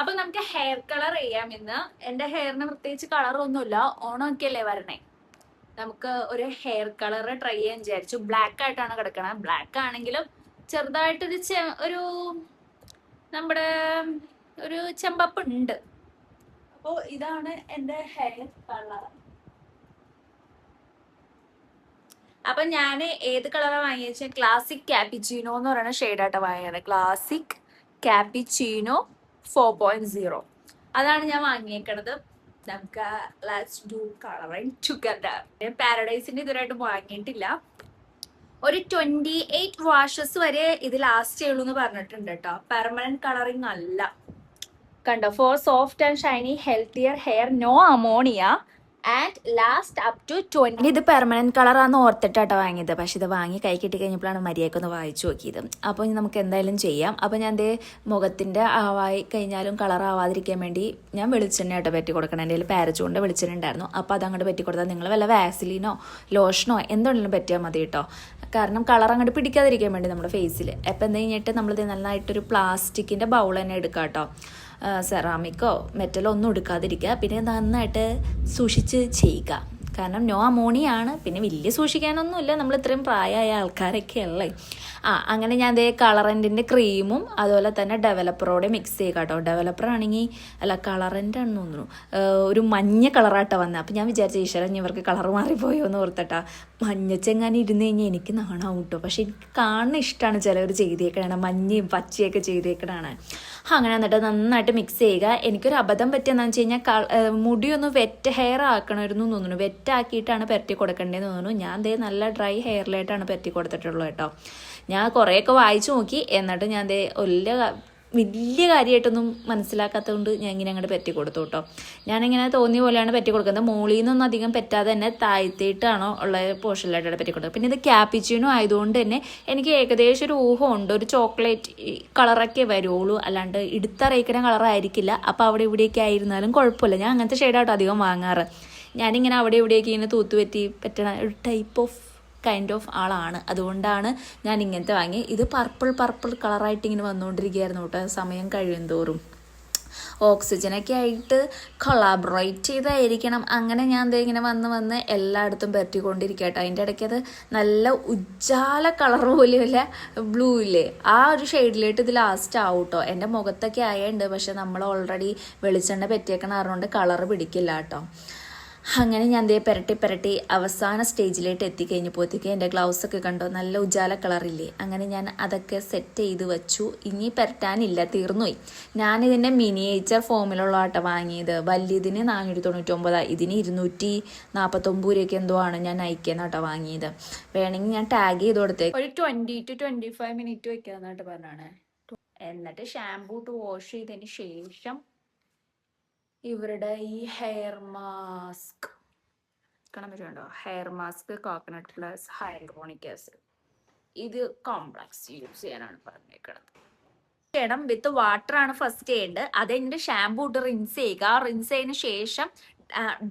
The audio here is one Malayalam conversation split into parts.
അപ്പൊ നമുക്ക് ഹെയർ കളർ ചെയ്യാം ഇന്ന്. എന്റെ ഹെയറിന് പ്രത്യേകിച്ച് കളറൊന്നുമില്ല, ഓണമൊക്കെ അല്ലേ വരണേ. നമുക്ക് ഒരു ഹെയർ കളർ ട്രൈ ചെയ്യാൻ വിചാരിച്ചു. ബ്ലാക്ക് ആയിട്ടാണ് കിടക്കണത്. ബ്ലാക്ക് ആണെങ്കിലും ചെറുതായിട്ടൊരു ഒരു നമ്മുടെ ഒരു ചെമ്പപ്പ് ഉണ്ട്. അപ്പോ ഇതാണ് എന്റെ ഹെയർ കളർ. അപ്പൊ ഞാൻ ഏത് കളറാണ് വാങ്ങിയെന്ന് വെച്ചാൽ ക്ലാസിക് ക്യാപിച്ചീനോ എന്ന് പറയുന്ന ഷെയ്ഡായിട്ട് വാങ്ങിയത്. ക്ലാസിക് ക്യാപിച്ചീനോ 4.0 അതാണ് ഞാൻ വാങ്ങിയേക്കണത്. നമുക്ക് ലെറ്റ്സ് ഡു കളറിങ് ടുഗദർ. പാരഡൈസിന്റെ ഇതുവരെയായിട്ട് വാങ്ങിയിട്ടില്ല. ഒരു 28 വാഷസ് വരെ ഇത് ലാസ്റ്റ് ചെയ്യുള്ളൂ എന്ന് പറഞ്ഞിട്ടുണ്ട് കേട്ടോ. പെർമനന്റ് കളറിങ് അല്ല. കണ്ടോ, for soft and shiny healthier hair, no ammonia and last up to 20. ഇത് പെർമനന്റ് കളറാന്ന് ഓർത്തിട്ടാട്ടോ വാങ്ങിയത്. പക്ഷെ ഇത് വാങ്ങി കൈ കിട്ടി കഴിഞ്ഞപ്പോഴാണ് മര്യാദക്കൊന്ന് വായിച്ചു നോക്കിയത്. അപ്പോൾ നമുക്ക് എന്തായാലും ചെയ്യാം. അപ്പോൾ ഞാൻ ദേ മുഖത്തിൻ്റെ ആവായി കഴിഞ്ഞാലും കളർ ആവാതിരിക്കാൻ വേണ്ടി ഞാൻ വെളിച്ചെണ്ണ ആയിട്ട് പറ്റി കൊടുക്കണം. എൻ്റെ കയ്യിൽ പാരച്ചൂണിൻ്റെ വെളിച്ചെണ്ണ ഉണ്ടായിരുന്നു. അപ്പോൾ അതങ്ങോട്ട് പറ്റി കൊടുത്താൽ നിങ്ങൾ വല്ല വാസലിനോ ലോഷനോ എന്തുണ്ടെങ്കിലും പറ്റിയാൽ മതി കേട്ടോ. കാരണം കളർ അങ്ങോട്ട് പിടിക്കാതിരിക്കാൻ വേണ്ടി നമ്മുടെ ഫേസിൽ. അപ്പോൾ എന്ത് കഴിഞ്ഞിട്ട് നമ്മളിത് നന്നായിട്ടൊരു പ്ലാസ്റ്റിക്കിൻ്റെ ബൗൾ തന്നെ എടുക്കാം കേട്ടോ. സെറാമിക്കോ മെറ്റലോ ഒന്നും എടുക്കാതിരിക്കുക. പിന്നെ നന്നായിട്ട് സൂക്ഷിച്ച് ചെയ്യുക. കാരണം നോ അമോണിയാണ്. പിന്നെ വലിയ സൂക്ഷിക്കാനൊന്നുമില്ല, നമ്മൾ ഇത്രയും പ്രായമായ ആൾക്കാരൊക്കെ അല്ലേ. അങ്ങനെ ഞാൻ അതേ കളറൻറ്റിൻ്റെ ക്രീമും അതുപോലെ തന്നെ ഡെവലപ്പറോടെ മിക്സ് ചെയ്യുക കേട്ടോ. ഡെവലപ്പർ ആണെങ്കിൽ അല്ല കളറൻ്റ് ആണെന്ന് തോന്നുന്നു, ഒരു മഞ്ഞ കളറാട്ടോ വന്നത്. അപ്പം ഞാൻ വിചാരിച്ച ഈശ്വരൻ ഇവർക്ക് കളർ മാറിപ്പോയോ എന്ന് ഓർത്തട്ടാ. മഞ്ഞച്ചെങ്ങാനും ഇരുന്ന് കഴിഞ്ഞാൽ എനിക്ക് നാണാവും കേട്ടോ. പക്ഷെ എനിക്ക് കാണുന്ന ഇഷ്ടമാണ് ചിലവർ ചെയ്തേക്കണാണ്, മഞ്ഞയും പച്ചയൊക്കെ ചെയ്തേക്കണാണ്. അങ്ങനെ എന്നിട്ട് നന്നായിട്ട് മിക്സ് ചെയ്യുക. എനിക്കൊരു അബദ്ധം പറ്റിയെന്ന് വെച്ച് കഴിഞ്ഞാൽ മുടിയൊന്ന് വെറ്റ് ഹെയർ ആക്കണമായിരുന്നു തോന്നുന്നു. വെറ്റാക്കിയിട്ടാണ് പരട്ടി കൊടുക്കേണ്ടതെന്ന് തോന്നുന്നു. ഞാൻ ദേ നല്ല ഡ്രൈ ഹെയറിലായിട്ടാണ് പരട്ടി കൊടുത്തിട്ടുള്ളത് കേട്ടോ. ഞാൻ കുറേയൊക്കെ വായിച്ചു നോക്കി, എന്നിട്ട് ഞാൻ ദേ വലിയ കാര്യമായിട്ടൊന്നും മനസ്സിലാക്കാത്തതുകൊണ്ട് ഞാൻ ഇങ്ങനെ അങ്ങോട്ട് പറ്റി കൊടുത്തു കേട്ടോ. ഞാനിങ്ങനെ തോന്നിയ പോലെയാണ് പറ്റി കൊടുക്കുന്നത്. മുകളിൽ നിന്നൊന്നും അധികം പറ്റാതെ തന്നെ താഴ്ത്തിയിട്ടാണോ ഉള്ള പോർഷനിലായിട്ടാണ് പറ്റി കൊടുക്കുന്നത്. പിന്നെ ഇത് ക്യാപിച്ചിനോ ആയതുകൊണ്ട് തന്നെ എനിക്ക് ഏകദേശം ഒരു ഊഹമുണ്ട്, ഒരു ചോക്ലേറ്റ് കളറൊക്കെ വരുള്ളൂ, അല്ലാണ്ട് എടുത്തറിയിക്കുന്ന കളറായിരിക്കില്ല. അപ്പോൾ അവിടെ ഇവിടെയൊക്കെ ആയിരുന്നാലും കുഴപ്പമില്ല. ഞാൻ അങ്ങനത്തെ ഷെയ്ഡാട്ടോ അധികം വാങ്ങാറ്. ഞാനിങ്ങനെ അവിടെ ഇവിടെയൊക്കെ ഇങ്ങനെ തൂത്തുപറ്റി പറ്റണ ഒരു ടൈപ്പ് ഓഫ് കൈൻഡ് ഓഫ് ആളാണ്. അതുകൊണ്ടാണ് ഞാൻ ഇങ്ങനത്തെ വാങ്ങി. ഇത് പർപ്പിൾ കളറായിട്ട് ഇങ്ങനെ വന്നുകൊണ്ടിരിക്കുകയായിരുന്നു കേട്ടോ സമയം കഴിയും തോറും. ഓക്സിജനൊക്കെ ആയിട്ട് കൊളാബറേറ്റ് ചെയ്തായിരിക്കണം. അങ്ങനെ ഞാൻ ദേ ഇങ്ങനെ വന്ന് എല്ലായിടത്തും പരട്ടിക്കൊണ്ടിരിക്കുക കേട്ടോ. അതിൻ്റെ ഇടയ്ക്ക് അത് നല്ല ഉജ്ജാല കളർ പോലെയല്ല, ബ്ലൂ ഇല്ലേ, ആ ഒരു ഷെയ്ഡിലായിട്ട് ഇത് ലാസ്റ്റ് ആവും കേട്ടോ. എൻ്റെ മുഖത്തൊക്കെ ആയുണ്ട്, പക്ഷെ നമ്മൾ ഓൾറെഡി വെളിച്ചെണ്ണ പറ്റിയേക്കണ കാരണം കളർ പിടിക്കില്ല കേട്ടോ. അങ്ങനെ ഞാൻ ദേ പെരട്ടി അവസാന സ്റ്റേജിലായിട്ട് എത്തിക്കഴിഞ്ഞപ്പോഴത്തേക്ക് എൻ്റെ ഗ്ലൗസൊക്കെ കണ്ടോ നല്ല ഉജാല കളറില്ലേ. അങ്ങനെ ഞാൻ അതൊക്കെ സെറ്റ് ചെയ്ത് വെച്ചു. ഇനി പെരട്ടാനില്ല, തീർന്നുപോയി. ഞാനിതിൻ്റെ മിനിയേച്ചർ ഫോമിലുള്ള ആട്ടോ വാങ്ങിയത്. വലിയതിന് 499, ഇതിന് 249 രൂപയ്ക്ക് എന്തോ ആണ് ഞാൻ അയക്കാന്നാട്ടോ വാങ്ങിയത്. വേണമെങ്കിൽ ഞാൻ ടാഗ് ചെയ്ത് കൊടുത്തേ. ഒരു 20 to 25 മിനിറ്റ് വെക്കാന്നായിട്ട് പറഞ്ഞാണ്. എന്നിട്ട് ഷാംപൂ ടു വാഷ് ചെയ്തതിന് ശേഷം ഇവരുടെ ഈ ഹെയർ മാസ്ക് കാണാൻ പറ്റുന്നുണ്ടോ? Hair mask coconut plus hydronic acid, ഇത് കോംപ്ലക്സ് യൂസ് ചെയ്യാനാണ് പറഞ്ഞേക്കുന്നത്. ചെയ്യണം വിത്ത് വാട്ടർ ആണ് ഫസ്റ്റ് ചെയ്യേണ്ടത്. അത് കഴിഞ്ഞിട്ട് ഷാംപൂ ഇട്ട് റിൻസ് ചെയ്യുക. റിൻസ് ചെയ്തതിന് ശേഷം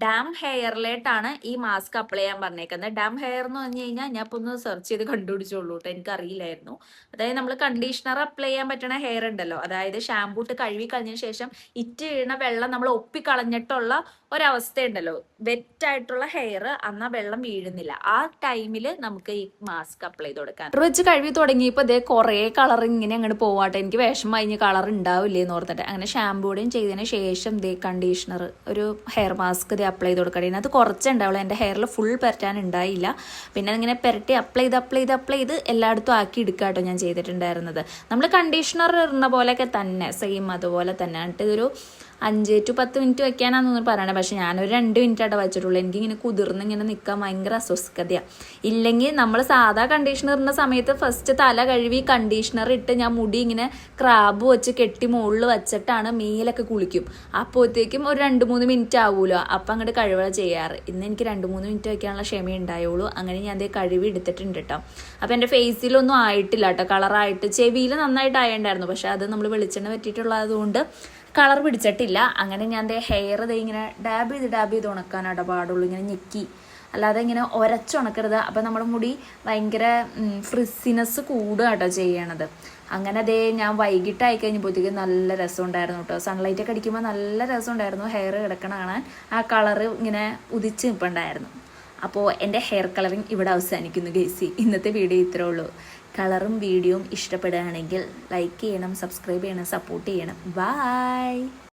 ഡാം ഹെയറിലായിട്ടാണ് ഈ മാസ്ക് അപ്ലൈ ചെയ്യാൻ പറഞ്ഞേക്കുന്നത്. ഡാം ഹെയർ എന്ന് പറഞ്ഞു കഴിഞ്ഞാൽ ഞാൻ ഇപ്പോൾ ഒന്ന് സെർച്ച് ചെയ്ത് കണ്ടുപിടിച്ചോളൂ കേട്ടോ, എനിക്കറിയില്ലായിരുന്നു. അതായത് നമ്മൾ കണ്ടീഷണർ അപ്ലൈ ചെയ്യാൻ പറ്റുന്ന ഹെയർ ഉണ്ടല്ലോ, അതായത് ഷാംപൂ ഇട്ട് കഴുകി കളഞ്ഞതിന് ശേഷം ഇറ്റ് വീണ വെള്ളം നമ്മൾ ഒപ്പിക്കളഞ്ഞിട്ടുള്ള ഒരവസ്ഥ ഉണ്ടല്ലോ, വെറ്റായിട്ടുള്ള ഹെയർ, അന്നാ വെള്ളം വീഴുന്നില്ല. ആ ടൈമിൽ നമുക്ക് ഈ മാസ്ക് അപ്ലൈ ചെയ്ത് കൊടുക്കാം. വെച്ച് കഴുകി തുടങ്ങിയപ്പോൾ ഇതേ കുറേ കളർ ഇങ്ങനെ അങ്ങോട്ട് പോവാട്ടെ. എനിക്ക് വിഷം കഴിഞ്ഞ് കളർ ഉണ്ടാവില്ലേ എന്ന് ഓർത്തിട്ട് അങ്ങനെ ഷാംപൂടെയും ചെയ്തതിന് ശേഷം ദേ കണ്ടീഷണർ ഒരു ഹെയർ മാസ്ക് ഇത് അപ്ലൈ ചെയ്ത് കൊടുക്കണം. ഇതിനകത്ത് കുറച്ചുണ്ടാവുള്ളൂ, എൻ്റെ ഹെയറിൽ ഫുൾ പെരട്ടാൻ ഉണ്ടായില്ല. പിന്നെ ഇങ്ങനെ പെരട്ടി അപ്ലൈ ചെയ്ത് എല്ലായിടത്തും ആക്കി എടുക്കുക കേട്ടോ ഞാൻ ചെയ്തിട്ടുണ്ടായിരുന്നത്. നമ്മൾ കണ്ടീഷണർ ഇടുന്ന പോലെയൊക്കെ തന്നെ സെയിം അതുപോലെ തന്നെ. എന്നിട്ട് ഇതൊരു 5 to 10 മിനിറ്റ് വെക്കാനാണെന്ന് പറയണേ. പക്ഷെ ഞാനൊരു 2 മിനിറ്റായിട്ട് വെച്ചിട്ടുള്ളൂ. എനിക്കിങ്ങനെ കുതിർന്നിങ്ങനെ നിൽക്കാൻ ഭയങ്കര അസ്വസ്ഥതയാണ്. ഇല്ലെങ്കിൽ നമ്മൾ സാധാ കണ്ടീഷണർ ഇടുന്ന സമയത്ത് ഫസ്റ്റ് തല കഴുകി കണ്ടീഷണർ ഇട്ട് ഞാൻ മുടി ഇങ്ങനെ ക്രാബ് വെച്ച് കെട്ടി മുകളിൽ വെച്ചിട്ടാണ് മേലൊക്കെ കുളിക്കും. അപ്പോഴത്തേക്കും ഒരു 2-3 മിനിറ്റ് ആവുമല്ലോ, അപ്പം അങ്ങോട്ട് കഴിവുക ചെയ്യാറ്. ഇന്ന് എനിക്ക് 2-3 മിനിറ്റ് വയ്ക്കാനുള്ള ക്ഷമ ഉണ്ടായുള്ളൂ. അങ്ങനെ ഞാൻ അതേ കഴുകി എടുത്തിട്ടുണ്ട് കേട്ടോ. അപ്പം എൻ്റെ ഫേസിലൊന്നും ആയിട്ടില്ല കേട്ടോ, കളറായിട്ട്. ചെവിയിൽ നന്നായിട്ട് ആയിട്ടുണ്ടായിരുന്നു, പക്ഷെ അത് നമ്മൾ വെളിച്ചെണ്ണ പറ്റിയിട്ടുള്ളത് കൊണ്ട് കളർ പിടിച്ചിട്ടില്ല. അങ്ങനെ ഞാൻ ഹെയർ ഇങ്ങനെ ഡാബ് ചെയ്ത് ഉണക്കാനായിട്ട് പാടുള്ളൂ. ഇങ്ങനെ ഞെക്കി അല്ലാതെ ഇങ്ങനെ ഉരച്ചുണക്കരുത്. അപ്പം നമ്മുടെ മുടി ഭയങ്കര ഫ്രിസിനെസ് കൂടുക കേട്ടോ ചെയ്യണത്. അങ്ങനെ അതേ ഞാൻ വൈകിട്ടായി കഴിഞ്ഞപ്പോഴത്തേക്കും നല്ല രസമുണ്ടായിരുന്നു കേട്ടോ. സൺലൈറ്റൊക്കെ അടിക്കുമ്പോൾ നല്ല രസമുണ്ടായിരുന്നു ഹെയർ കിടക്കണ കാണാൻ. ആ കളറ് ഇങ്ങനെ ഉദിച്ച് നിൽപ്പുണ്ടായിരുന്നു. അപ്പോൾ എൻ്റെ ഹെയർ കളറിങ് ഇവിടെ അവസാനിക്കുന്നു ഗൈസി. ഇന്നത്തെ വീഡിയോ ഇത്രേ ഉള്ളൂ. കളറും വീഡിയോയും ഇഷ്ടപ്പെടുകയാണെങ്കിൽ ലൈക്ക് ചെയ്യണം, സബ്സ്ക്രൈബ് ചെയ്യണം, സപ്പോർട്ട് ചെയ്യണം. ബൈ.